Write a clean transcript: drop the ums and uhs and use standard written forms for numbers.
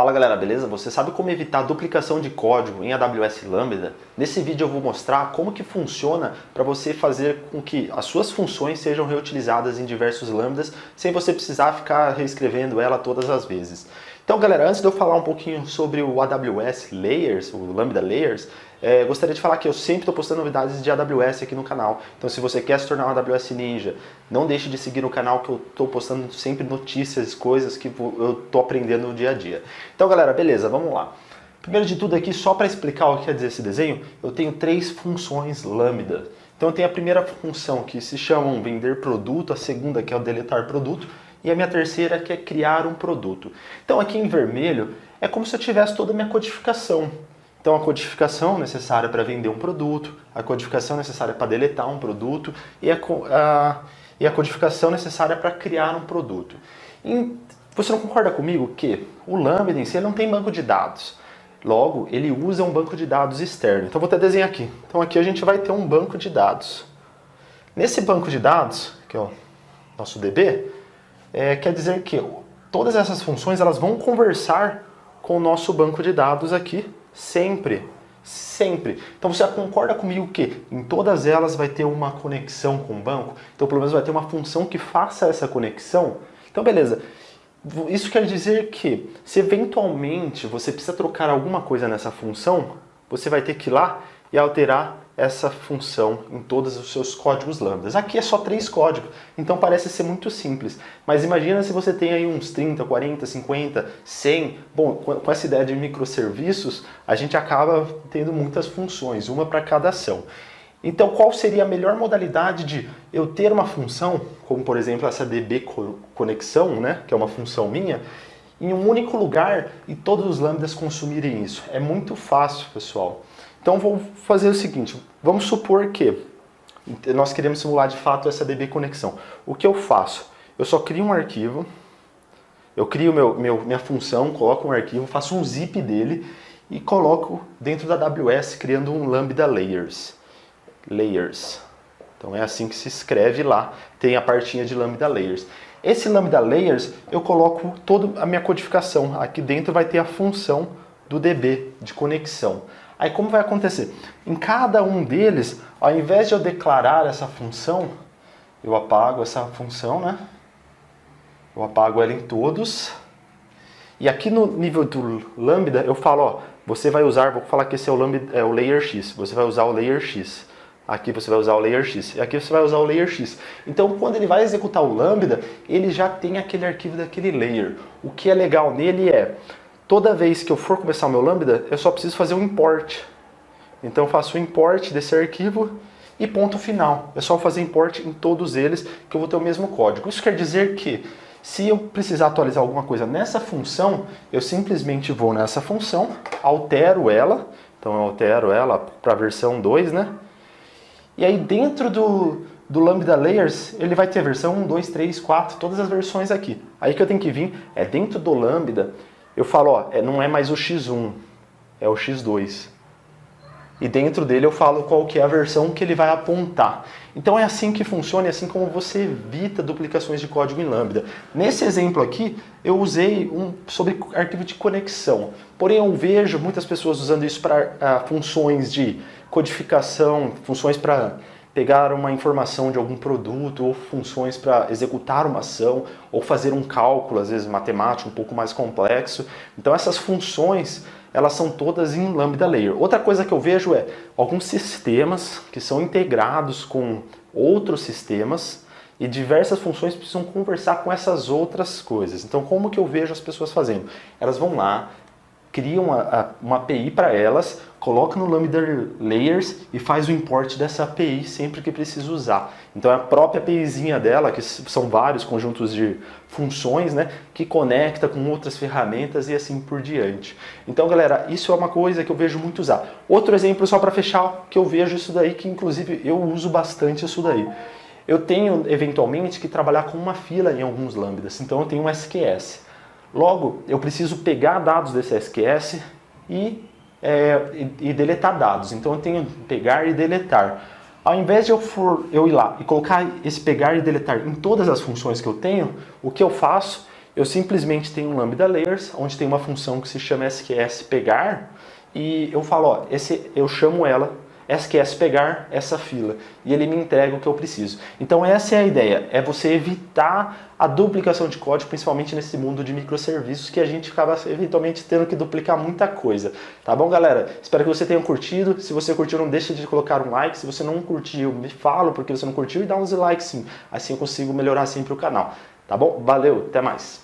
Fala galera, beleza? Você sabe como evitar duplicação de código em AWS Lambda? Nesse vídeo eu vou mostrar como que funciona para você fazer com que as suas funções sejam reutilizadas em diversos Lambdas sem você precisar ficar reescrevendo ela todas as vezes. Então galera, antes de eu falar um pouquinho sobre o AWS Layers, o Lambda Layers, gostaria de falar que eu sempre estou postando novidades de AWS aqui no canal. Então se você quer se tornar um AWS Ninja, não deixe de seguir o canal que eu estou postando sempre notícias, coisas que eu estou aprendendo no dia a dia. Então galera, beleza, vamos lá. Primeiro de tudo aqui, só para explicar o que quer dizer esse desenho, eu tenho 3 funções Lambda. Então eu tenho a primeira função que se chama vender produto, a segunda que é o deletar produto, e a minha terceira que é criar um produto. Então aqui em vermelho é como se eu tivesse toda a minha codificação. Então a codificação necessária para vender um produto, a codificação necessária para deletar um produto e a codificação necessária para criar um produto. E você não concorda comigo que o Lambda em si ele não tem banco de dados? Logo, ele usa um banco de dados externo. Então vou até desenhar aqui. Então aqui a gente vai ter um banco de dados. Nesse banco de dados, que é o nosso DB, quer dizer que todas essas funções elas vão conversar com o nosso banco de dados aqui sempre. Sempre. Então você concorda comigo que em todas elas vai ter uma conexão com o banco? Então pelo menos vai ter uma função que faça essa conexão? Então beleza. Isso quer dizer que se eventualmente você precisa trocar alguma coisa nessa função, você vai ter que ir lá e alterar essa função em todos os seus códigos lambdas. Aqui é só 3 códigos, então parece ser muito simples. Mas imagina se você tem aí uns 30, 40, 50, 100... Bom, com essa ideia de microserviços, a gente acaba tendo muitas funções, uma para cada ação. Então qual seria a melhor modalidade de eu ter uma função, como por exemplo essa DB conexão, né, que é uma função minha, em um único lugar e todos os lambdas consumirem isso? É muito fácil, pessoal. Então vou fazer o seguinte, vamos supor que nós queremos simular de fato essa DB conexão. O que eu faço? Eu só crio um arquivo, eu crio minha função, coloco um arquivo, faço um zip dele e coloco dentro da AWS criando um Lambda Layers. Então é assim que se escreve lá, tem a partinha de Lambda Layers. Esse Lambda Layers eu coloco toda a minha codificação, aqui dentro vai ter a função do DB de conexão. Aí como vai acontecer? Em cada um deles, ao invés de eu declarar essa função, eu apago essa função, né? Eu apago ela em todos. E aqui no nível do Lambda, eu falo, ó, você vai usar, vou falar que esse é o Layer X, você vai usar o Layer X. Aqui você vai usar o Layer X, e aqui você vai usar o Layer X. Então quando ele vai executar o Lambda, ele já tem aquele arquivo daquele layer. O que é legal nele é, toda vez que eu for começar o meu Lambda, eu só preciso fazer um import. Então eu faço o import desse arquivo e ponto final. É só fazer import em todos eles que eu vou ter o mesmo código. Isso quer dizer que se eu precisar atualizar alguma coisa nessa função, eu simplesmente vou nessa função, altero ela. Então eu altero ela para a versão 2, né? E aí dentro do Lambda Layers, ele vai ter a versão 1, 2, 3, 4, todas as versões aqui. Aí que eu tenho que vir, dentro do Lambda, eu falo, ó, não é mais o X1, é o X2. E dentro dele eu falo qual que é a versão que ele vai apontar. Então é assim que funciona, é assim como você evita duplicações de código em Lambda. Nesse exemplo aqui, eu usei sobre arquivo de conexão. Porém eu vejo muitas pessoas usando isso para funções de codificação, funções para pegar uma informação de algum produto, ou funções para executar uma ação, ou fazer um cálculo, às vezes matemático, um pouco mais complexo. Então essas funções, elas são todas em Lambda Layer. Outra coisa que eu vejo é alguns sistemas que são integrados com outros sistemas e diversas funções precisam conversar com essas outras coisas. Então como que eu vejo as pessoas fazendo? Elas vão lá, criam uma API para elas, colocam no Lambda Layers e faz o import dessa API sempre que precisa usar. Então é a própria APIzinha dela, que são vários conjuntos de funções, né, que conecta com outras ferramentas e assim por diante. Então galera, isso é uma coisa que eu vejo muito usar. Outro exemplo só para fechar, que eu vejo isso daí, que inclusive eu uso bastante isso daí. Eu tenho eventualmente que trabalhar com uma fila em alguns lambdas, então eu tenho um SQS. Logo, eu preciso pegar dados desse SQS e deletar dados. Então eu tenho que pegar e deletar. Ao invés de eu ir lá e colocar esse pegar e deletar em todas as funções que eu tenho, o que eu faço? Eu simplesmente tenho um Lambda Layers, onde tem uma função que se chama SQS pegar, e eu falo, ó, eu chamo ela SQS pegar essa fila, e ele me entrega o que eu preciso. Então essa é a ideia, é você evitar a duplicação de código, principalmente nesse mundo de microserviços, que a gente acaba eventualmente tendo que duplicar muita coisa. Tá bom, galera? Espero que você tenha curtido. Se você curtiu, não deixe de colocar um like. Se você não curtiu, me fala porque você não curtiu e dá um dislike sim. Assim eu consigo melhorar sempre o canal. Tá bom? Valeu, até mais!